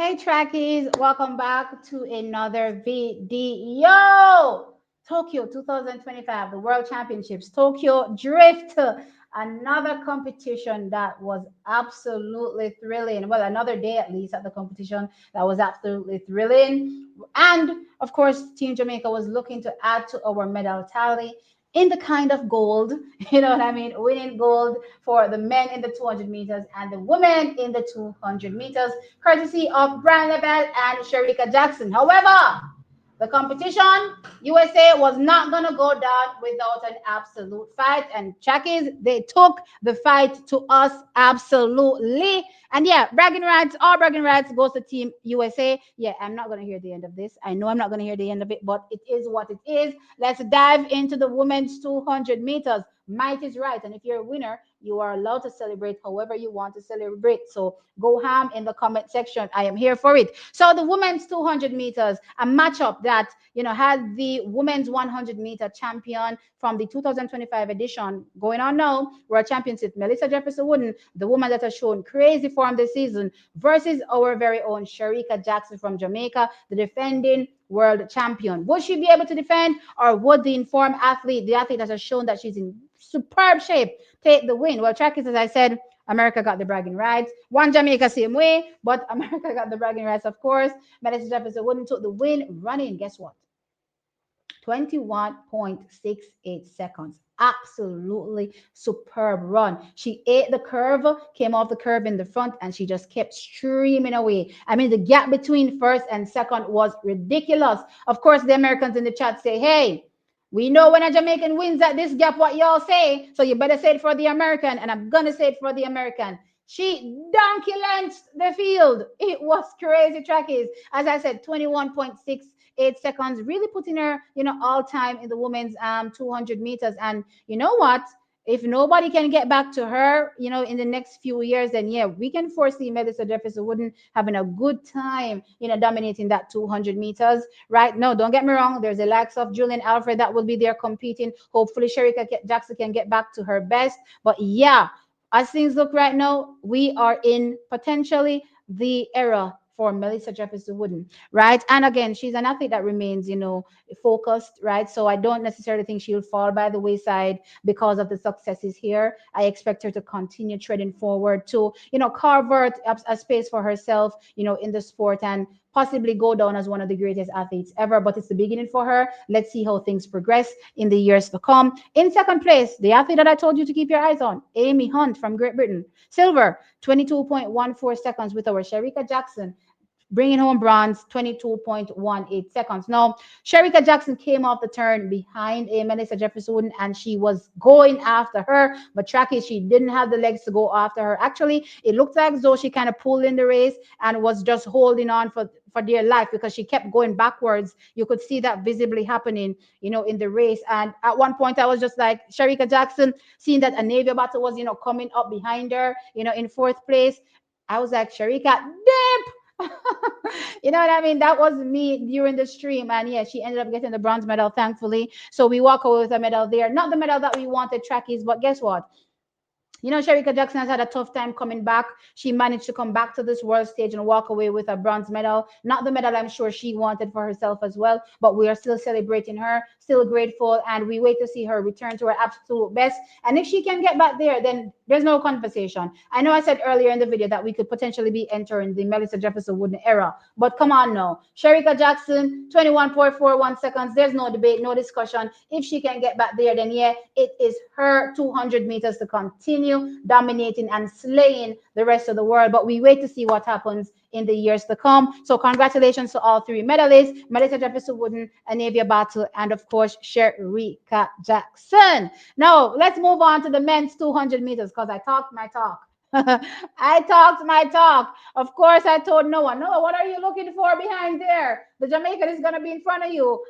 Hey trackies, welcome back to another video. Tokyo 2025, the World Championships, Tokyo Drift, another competition that was absolutely thrilling. Well, another day at least at the competition that was absolutely thrilling. And of course, Team Jamaica was looking to add to our medal tally in the kind of gold, you know what I mean? Winning gold for the men in the 200 meters and the women in the 200 meters, courtesy of Brian Lebel and Sharika Jackson. However, the competition, USA was not going to go down without an absolute fight. And Chakis, they took the fight to us absolutely. And yeah, bragging rights, all bragging rights goes to Team USA. Yeah, I'm not going to hear the end of this. I know I'm not going to hear the end of it, but it is what it is. Let's dive into the women's 200 meters. Might is right. And if you're a winner, you are allowed to celebrate however you want to celebrate. So go ham in the comment section. I am here for it. So the women's 200 meters, a matchup that had the women's 100-meter champion from the 2025 edition going on now, World Championship, Melissa Jefferson Wooden, the woman that has shown crazy form this season, versus our very own Sharika Jackson from Jamaica, the defending world champion. Would she be able to defend, or would the informed athlete, the athlete that has shown that she's in superb shape, take the win? Well, track is, as I said, America got the bragging rights. One Jamaica same way, but America got the bragging rights, of course. Melissa Jefferson Wooden took the win running. Guess what? 21.68 seconds. Absolutely superb run. She ate the curve, came off the curve in the front, and she just kept streaming away. I mean, the gap between first and second was ridiculous. Of course, the Americans in the chat say, hey, we know when a Jamaican wins at this gap, what y'all say. So you better say it for the American, and I'm going to say it for the American. She donkey launched the field. It was crazy trackies. As I said, 21.68 seconds, really putting her, all time in the women's 200 meters. And you know what? If nobody can get back to her, in the next few years, then yeah, we can foresee Melissa Jefferson Wooden having a good time, dominating that 200 meters, right? No, don't get me wrong. There's the likes of Julian Alfred that will be there competing. Hopefully, Sharika Jackson can get back to her best. But yeah, as things look right now, we are in potentially the era for Melissa Jefferson Wooden, right? And again, she's an athlete that remains, focused, right? So I don't necessarily think she'll fall by the wayside because of the successes here. I expect her to continue treading forward to, carve out a space for herself, in the sport, and possibly go down as one of the greatest athletes ever. But it's the beginning for her. Let's see how things progress in the years to come. In second place, the athlete that I told you to keep your eyes on, Amy Hunt from Great Britain. Silver, 22.14 seconds with our Sharika Jackson, bringing home bronze, 22.18 seconds. Now, Sharika Jackson came off the turn behind a Melissa Jefferson Wooden, and she was going after her. But Tracky, she didn't have the legs to go after her. Actually, it looked like as though she kind of pulled in the race and was just holding on for dear life because she kept going backwards. You could see that visibly happening, in the race. And at one point, I was just like, Sharika Jackson, seeing that Anavia Battle was, coming up behind her, in fourth place. I was like, Sharika, dip! You know what I mean? That was me during the stream. And yeah, she ended up getting the bronze medal, thankfully. So we walk away with a medal there. Not the medal that we wanted, trackies, but guess what? Sharika Jackson has had a tough time coming back. She managed to come back to this world stage and walk away with a bronze medal. Not the medal I'm sure she wanted for herself as well, but we are still celebrating her, still grateful, and we wait to see her return to her absolute best. And if she can get back there, then there's no conversation. I know I said earlier in the video that we could potentially be entering the Melissa Jefferson Wooden era, but come on now. Sharika Jackson, 21.41 seconds. There's no debate, no discussion. If she can get back there, then yeah, it is her 200 meters to continue dominating and slaying the rest of the world. But we wait to see what happens in the years to come. So congratulations to all three medalists, Melissa Jefferson Wooden, Anavia Battle, and of course, Sharika Jackson. Now, let's move on to the men's 200 meters because I talked my talk. I talked my talk. Of course, I told Noah, what are you looking for behind there? The Jamaican is going to be in front of you.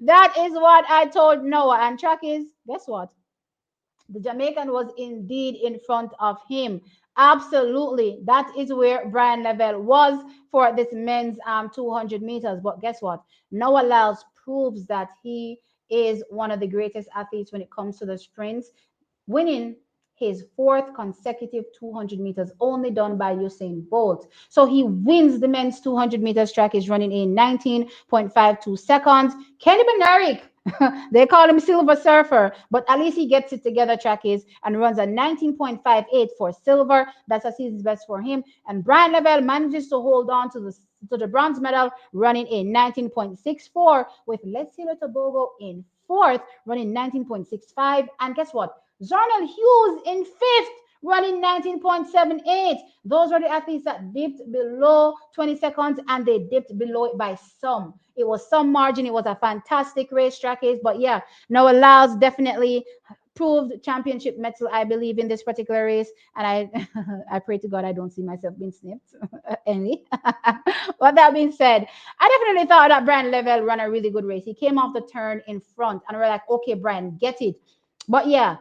That is what I told Noah. And track is, guess what? The Jamaican was indeed in front of him. Absolutely. That is where Brian Lavelle was for this men's 200 meters. But guess what? Noah Lyles proves that he is one of the greatest athletes when it comes to the sprints, winning his fourth consecutive 200 meters, only done by Usain Bolt. So he wins the men's 200 meters track, is running in 19.52 seconds. Kenny Benaric, they call him Silver Surfer, but at least he gets it together, track is, and runs a 19.58 for silver. That's a season's best for him. And Brian Lavelle manages to hold on to the bronze medal, running in 19.64, with Leslie Tobogo in fourth, running 19.65. And guess what? Zarnell Hughes in fifth, running 19.78. Those were the athletes that dipped below 20 seconds, and they dipped below it by some. It was some margin. It was a fantastic race, track is. But yeah, Noah Lyles definitely proved championship mettle, I believe, in this particular race. And I I pray to God I don't see myself being snipped any. But that being said, I definitely thought that Brian Level ran a really good race. He came off the turn in front, and we're like, okay, Brian, get it. But yeah,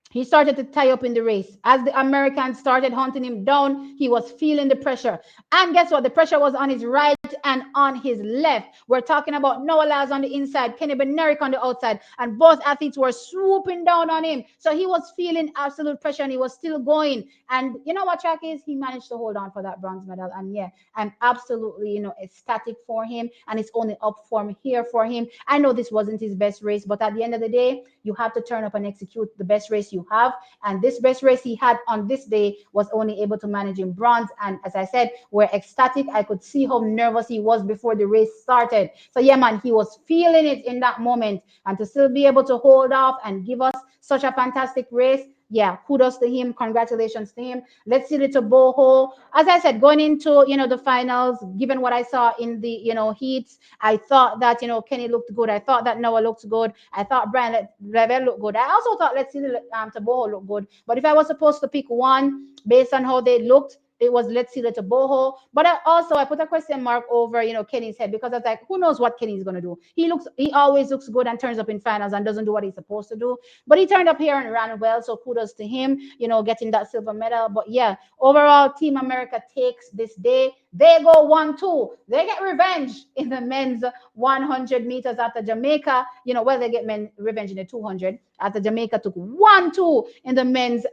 he started to tie up in the race. As the Americans started hunting him down, he was feeling the pressure. And guess what? The pressure was on his right and on his left. We're talking about Noah Lyles on the inside, Kenny Benerick on the outside, and both athletes were swooping down on him. So he was feeling absolute pressure, and he was still going. And you know what track is? He managed to hold on for that bronze medal. And yeah, I'm absolutely, ecstatic for him. And it's only up from here for him. I know this wasn't his best race, but at the end of the day, you have to turn up and execute the best race you have. And this best race he had on this day was only able to manage in bronze. And as I said, we're ecstatic. I could see how nervous he was before the race started. So yeah, man, he was feeling it in that moment. And to still be able to hold off and give us such a fantastic race, yeah, kudos to him. Congratulations to him. Let's see little Boho. As I said, going into the finals, given what I saw in the heats, I thought that Kenny looked good. I thought that Noah looked good. I thought Brian Revel looked good. I also thought let's see Taboho look good. But if I was supposed to pick one based on how they looked, it was let's see the Boho. But I put a question mark over Kenny's head, because I was like, who knows what Kenny's gonna do? He always looks good and turns up in finals and doesn't do what he's supposed to do. But he turned up here and ran well, so kudos to him, getting that silver medal. But yeah, overall, Team America takes this day. They go 1-2. They get revenge in the men's 100 meters after Jamaica. Well, they get revenge in the 200 after Jamaica took 1-2 in the men's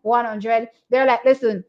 100. They're like, listen,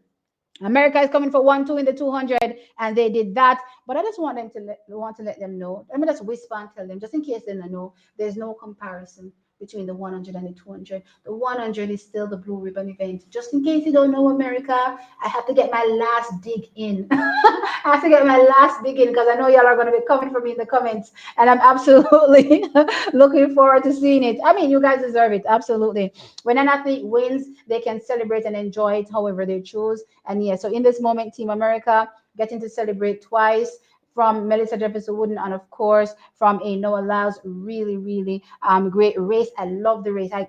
America is coming for 1-2 in the 200, and they did that. But I just want to let them know. Let me just whisper and tell them, just in case they don't know, there's no comparison between the 100 and the 200. The 100 is still the blue ribbon event. Just in case you don't know, America, I have to get my last dig in. I have to get my last dig in, because I know y'all are going to be coming for me in the comments, and I'm absolutely looking forward to seeing it. I mean, you guys deserve it, absolutely. When an athlete wins, they can celebrate and enjoy it however they choose. And yeah, so in this moment, Team America getting to celebrate twice, from Melissa Jefferson Wooden, and of course from a Noah Lyles. Really, really great race. I love the race. I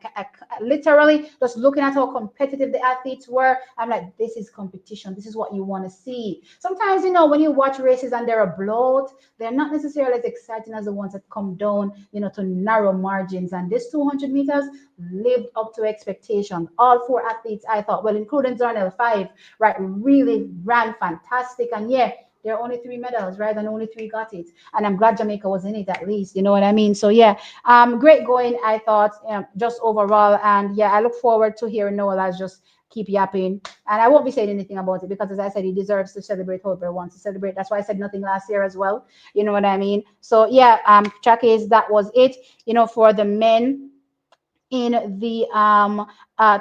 literally just looking at how competitive the athletes were. I'm like, this is competition. This is what you want to see. Sometimes, when you watch races and they're a blowout, they're not necessarily as exciting as the ones that come down, to narrow margins. And this 200 meters lived up to expectation. All four athletes, I thought, well, including Darnell 5, right, really ran fantastic. And yeah, there are only three medals, right? And only three got it. And I'm glad Jamaica was in it at least. You know what I mean? So yeah, great going, I thought, just overall. And yeah, I look forward to hearing Noah Lyles just keep yapping. And I won't be saying anything about it, because as I said, he deserves to celebrate however he wants to celebrate. That's why I said nothing last year as well. You know what I mean? So yeah, track is that was it, for the men in the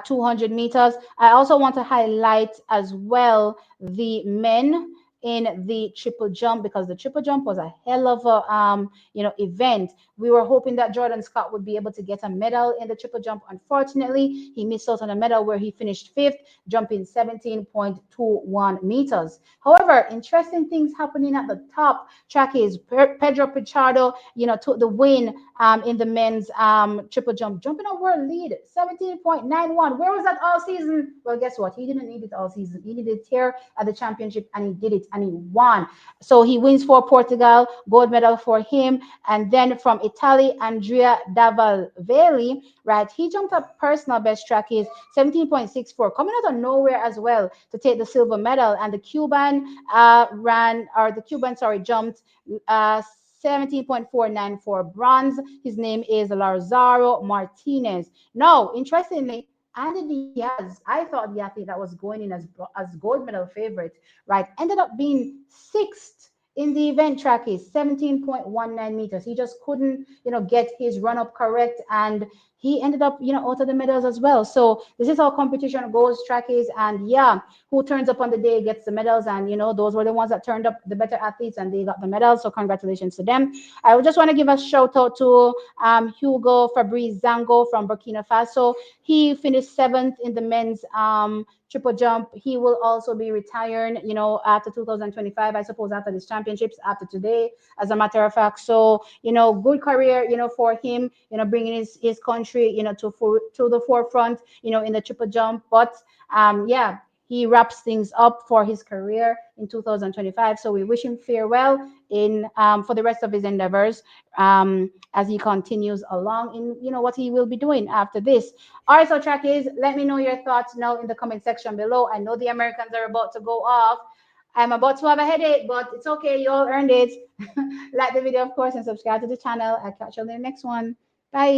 200 meters. I also want to highlight as well the men in the triple jump, because the triple jump was a hell of a event. We were hoping that Jordan Scott would be able to get a medal in the triple jump. Unfortunately, he missed out on a medal, where he finished fifth, jumping 17.21 meters. However, interesting things happening at the top. Track is Pedro Pichardo, took the win in the men's triple jump, jumping a world lead, 17.91. Where was that all season? Well, guess what? He didn't need it all season. He needed it here at the championship, and he did it, and he won. So he wins for Portugal, gold medal for him. And then from Italy, Andrea Davalvelli, right? He jumped up personal best, track is 17.64, coming out of nowhere as well to take the silver medal. And the Cuban jumped 17.494 bronze. His name is Lazaro Martinez. Now, interestingly, Andy Diaz, I thought the athlete that was going in as gold medal favorite, right, ended up being sixth in the event track is 17.19 meters. He just couldn't, get his run up correct, and he ended up, out of the medals as well. So this is how competition goes, track is, and yeah, who turns up on the day gets the medals, and those were the ones that turned up, the better athletes, and they got the medals. So congratulations to them. I would just want to give a shout out to Hugo Fabrice Zango from Burkina Faso. He finished seventh in the men's triple jump. He will also be retiring, after 2025, I suppose, after these championships, after today, as a matter of fact. So, good career, for him, bringing his country, to the forefront, in the triple jump. But yeah, he wraps things up for his career in 2025. So we wish him farewell in for the rest of his endeavors, as he continues along in what he will be doing after this. All right, so trackies, let me know your thoughts now in the comment section below. I know the Americans are about to go off. I'm about to have a headache, but it's okay. You all earned it. Like the video, of course, and subscribe to the channel. I'll catch you on the next one. Bye.